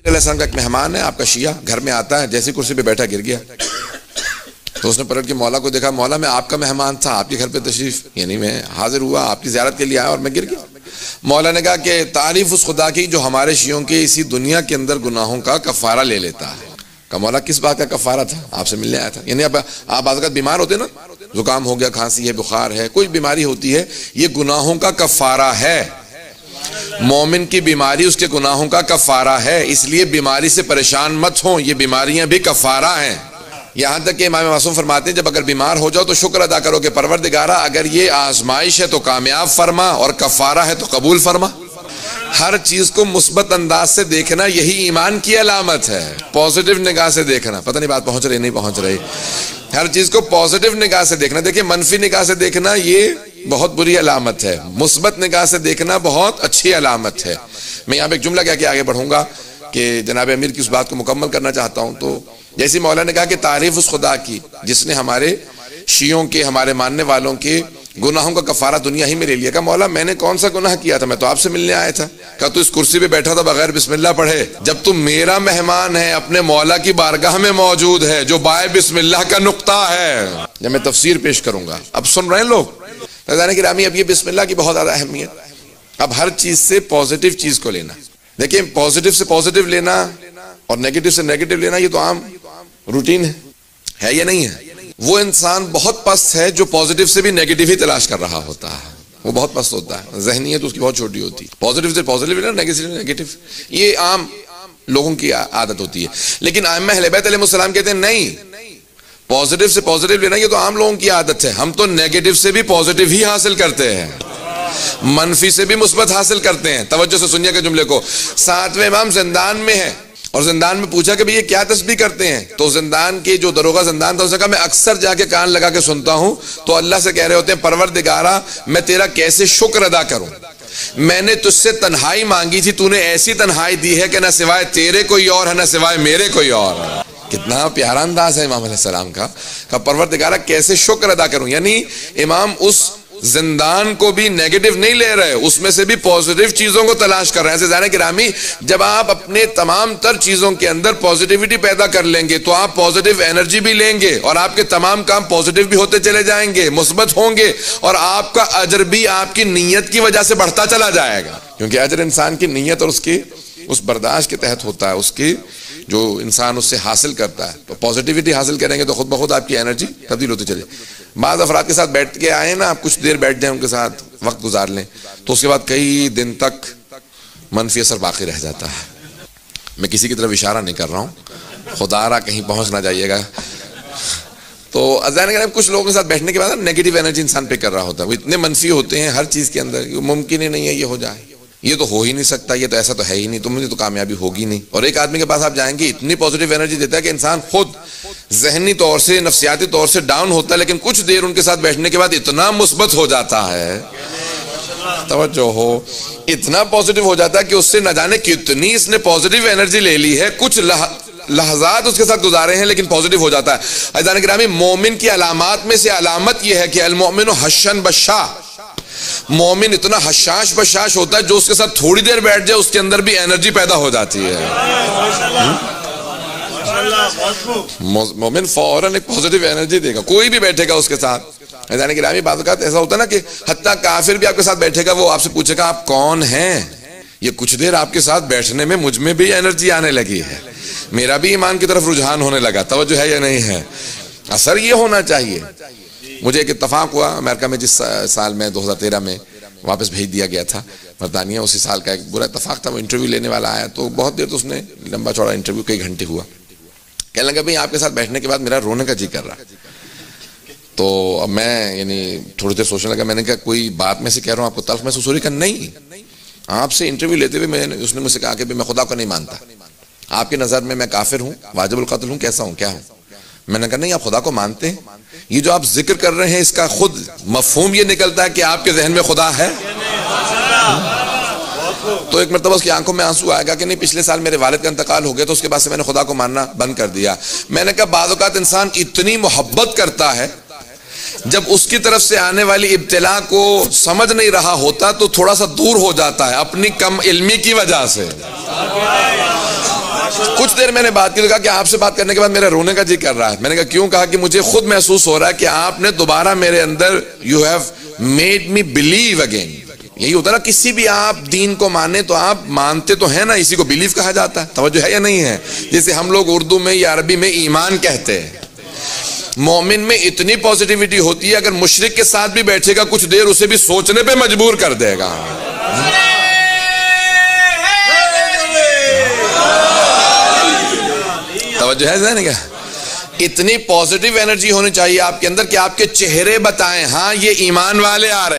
का एक मेहमान है आपका शिया, घर में आता है, जैसी कुर्सी पे बैठा गिर गया। तो उसने पलट के मौला को देखा, मौला मैं आपका मेहमान था, आपके घर पे तशरीफ, यानी मैं हाजिर हुआ, आपकी ज़ियारत के लिए आया और मैं गिर गया। मौला ने कहा कि तारीफ उस खुदा की जो हमारे शियों के इसी दुनिया के अंदर गुनाहों का कफारा ले लेता है। का मौला किस बात का कफारा था? आपसे मिलने आया था। यानी आप बाज़ बीमार होते ना, जुकाम हो गया, खांसी है, बुखार है, कोई बीमारी होती है, ये गुनाहों का कफारा है। मोमिन की बीमारी उसके गुनाहों का कफारा है, इसलिए बीमारी से परेशान मत हो, ये बीमारियां भी कफारा हैं। यहां तक कि इमाम मासूम फरमाते हैं जब अगर बीमार हो जाओ तो शुक्र अदा करो कि परवरदिगारा अगर ये आजमाइश है तो कामयाब फरमा और कफारा है तो कबूल फरमा। हर चीज को मुस्बत अंदाज से देखना यही ईमान की अलामत है। पॉजिटिव निगाह से देखना, पता नहीं बात पहुंच रही नहीं पहुंच रही, हर चीज को पॉजिटिव निगाह से देखना। देखिए मनफी निगाह से देखना ये बहुत बुरी अलामत है, मुस्बत निगाह से देखना बहुत अच्छी अलामत है। मैं यहाँ पे एक जुमला कह के आगे बढ़ूंगा कि जनाब अमीर की उस बात को मुकम्मल करना चाहता हूँ। तो जैसी मौला ने कहा कि तारीफ उस खुदा की जिसने हमारे शियों के, हमारे मानने वालों के गुनाहों का कफारा दुनिया ही में ले लिया। का मौला मैंने कौन सा गुनाह किया था? मैं तो आपसे मिलने आया था। का तू इस कुर्सी पे बैठा था बगैर बिस्मिल्लाह पढ़े? जब तू मेरा मेहमान है, अपने मौला की बारगाह में मौजूद है जो बाय बिस्मिल्लाह का नुक्ता है। जब मैं तफसीर पेश करूंगा, अब सुन रहे हैं लोग गिरामी, अब ये बिस्मिल्लाह की बहुत ज्यादा अहमियत। अब हर चीज से पॉजिटिव चीज को लेना। देखिए पॉजिटिव से पॉजिटिव लेना और नेगेटिव से नेगेटिव लेना ये तो आम रूटीन है या नहीं है? वो इंसान बहुत पस्त है जो पॉजिटिव से भी नेगेटिव ही तलाश कर रहा होता है, वो बहुत पस्त होता है, ज़हनियत उसकी बहुत छोटी होती है। पॉजिटिव से पॉजिटिव लेना, नेगेटिव से नेगेटिव, ये आम लोगों की आदत होती है। लेकिन आइम्मा अहले बैत अलैहिस्सलाम कहते हैं नहीं, पॉजिटिव से पॉजिटिव लेना ये तो आम लोगों की आदत है। हम तो नेगेटिव से भी पॉजिटिव ही हासिल करते हैं, मनफी से भी मुस्बत हासिल करते हैं। तवज्जो से सुनिए के जुमले को। 7वें इमाम जिंदान में है और जिंदान में पूछा कि भाई ये क्या तस्बीह करते हैं? तो जिंदान के जो दरोगा जिंदान था उसने कहा मैं अक्सर जाके कान लगा के सुनता हूं तो अल्लाह से कह रहे होते हैं परवरदिगारा मैं तेरा कैसे शुक्र अदा करूं, मैंने तुझसे तन्हाई मांगी थी, तूने ऐसी तन्हाई दी है कि ना सिवाय तेरे कोई और है ना सिवाय मेरे कोई और है। कितना प्यारा अंदाज है इमाम अलैहिस्सलाम का परवरदिगारा कैसे शुक्र अदा करूं। यानी इमाम उस जिंदान को भी नेगेटिव नहीं ले रहे, उसमें से भी पॉजिटिव चीजों को तलाश कर रहे हैं। जाने गिरामी, जब आप अपने तमाम तर चीजों के अंदर पॉजिटिविटी पैदा कर लेंगे तो आप पॉजिटिव एनर्जी भी लेंगे और आपके तमाम काम पॉजिटिव भी होते चले जाएंगे, मुस्बत होंगे और आपका अजर भी आपकी नीयत की वजह से बढ़ता चला जाएगा। क्योंकि अजर इंसान की नीयत और उसकी उस बर्दाश्त के तहत होता है, उसकी जो इंसान उससे हासिल करता है। तो पॉजिटिविटी हासिल करेंगे तो खुद ब खुद आपकी एनर्जी तब्दील होती चले। बाज़ अफराद के साथ बैठ के आए ना, आप कुछ देर बैठ जाएं उनके साथ, वक्त गुजार लें, तो उसके बाद कई दिन तक मनफी असर बाकी रह जाता है। मैं किसी की तरफ इशारा नहीं कर रहा हूँ, खुदारा कहीं पहुँच ना जाइएगा। तो अज़ान कुछ लोगों के साथ बैठने के बाद नेगेटिव एनर्जी इंसान पे कर रहा होता है, वो इतने मनफी होते हैं हर चीज़ के अंदर, मुमकिन ही नहीं है ये हो जाए, ये तो हो ही नहीं सकता, ये तो ऐसा तो है ही नहीं, तुमने तो कामयाबी होगी नहीं। और एक आदमी के पास आप जाएंगे इतनी पॉजिटिव एनर्जी देता है कि इंसान खुद ज़हनी तौर से, नफ्सियाती तौर से डाउन होता है, लेकिन कुछ देर उनके साथ बैठने के बाद इतना मुस्बत हो जाता है, तवज्जो हो, इतना पॉजिटिव हो जाता है कि उससे न जाने कितनी इसने पॉजिटिव एनर्जी ले ली है, कुछ लहजात उसके साथ गुजारे हैं लेकिन पॉजिटिव हो जाता है। अज़ान गिरामी, मोमिन की अलामात में से अलामत यह है कि अल मोमिनु हश्शन बश्शा, मोमिन इतना हशाश बशाश होता है जो उसके साथ थोड़ी देर बैठ जाए उसके अंदर भी एनर्जी पैदा हो जाती है। मोमिन फौरन एक पॉजिटिव एनर्जी देगा, कोई भी बैठेगा उसके साथ। यानी कि रामी बात ऐसा होता है ना कि हत्ता काफिर भी आपके साथ बैठेगा, वो आपसे पूछेगा आप कौन हैं। ये कुछ देर आपके साथ बैठने में मुझ में भी एनर्जी आने लगी है, मेरा भी ईमान की तरफ रुझान होने लगा। तवज्जो है या नहीं है? असर ये होना चाहिए। मुझे एक इत्तफाक हुआ अमेरिका में, जिस साल में 2013 में वापस भेज दिया गया था बरतानिया, उसी साल का एक बुरा इत्तफाक था। वो इंटरव्यू लेने वाला आया तो बहुत देर तो उसने लंबा चौड़ा इंटरव्यू कई घंटे हुआ। कहने लगा भाई आपके साथ बैठने के बाद मेरा रोने का जी कर रहा। तो अब मैं यानी थोड़ी देर सोचने लगा, मैंने कहा कोई बात में से कह रहा हूँ आपको तल्ख महसूस हो रही? का नहीं, आपसे इंटरव्यू लेते हुए मैंने, उसने मुझसे कहा कि मैं खुदा को नहीं मानता, आपकी नज़र में मैं काफिर हूँ, वाजिबुल कत्ल हूँ, कैसा हूँ, क्या हूँ? मैंने कहा नहीं, आप खुदा को मानते हैं? ये जो आप जिक्र कर रहे हैं इसका खुद मफहूम ये निकलता है कि आपके जहन में खुदा है। तो एक मरतबा उसकी आंखों में आंसू आएगा कि नहीं पिछले साल मेरे वालिद का इंतकाल हो गया तो उसके बाद से मैंने खुदा को मानना बंद कर दिया। मैंने कहा बाज़ औक़ात इंसान इतनी मोहब्बत करता है, जब उसकी तरफ से आने वाली इब्तिला को समझ नहीं रहा होता तो थोड़ा सा दूर हो जाता है अपनी कम इल्मी की वजह से। कुछ देर मैंने बात की तो कहा कि आपसे बात करने के बाद मेरा रोने का जी कर रहा है। मैंने कहा क्यों? कहा कि मुझे खुद महसूस हो रहा है कि आपने दोबारा मेरे अंदर, you have made me believe again. यही होता है ना, किसी भी आप दीन को माने तो आप मानते तो है ना, इसी को बिलीव कहा जाता है। तवज्जो है या नहीं है? जैसे हम लोग उर्दू में या अरबी में ईमान कहते हैं। मोमिन में इतनी पॉजिटिविटी होती है, अगर मुशरिक के साथ भी बैठेगा कुछ देर उसे भी सोचने पे मजबूर कर देगा। तवज्जो है क्या? इतनी पॉजिटिव एनर्जी होनी चाहिए आपके अंदर कि आपके चेहरे बताएं हाँ ये ईमान वाले आ रहे हैं।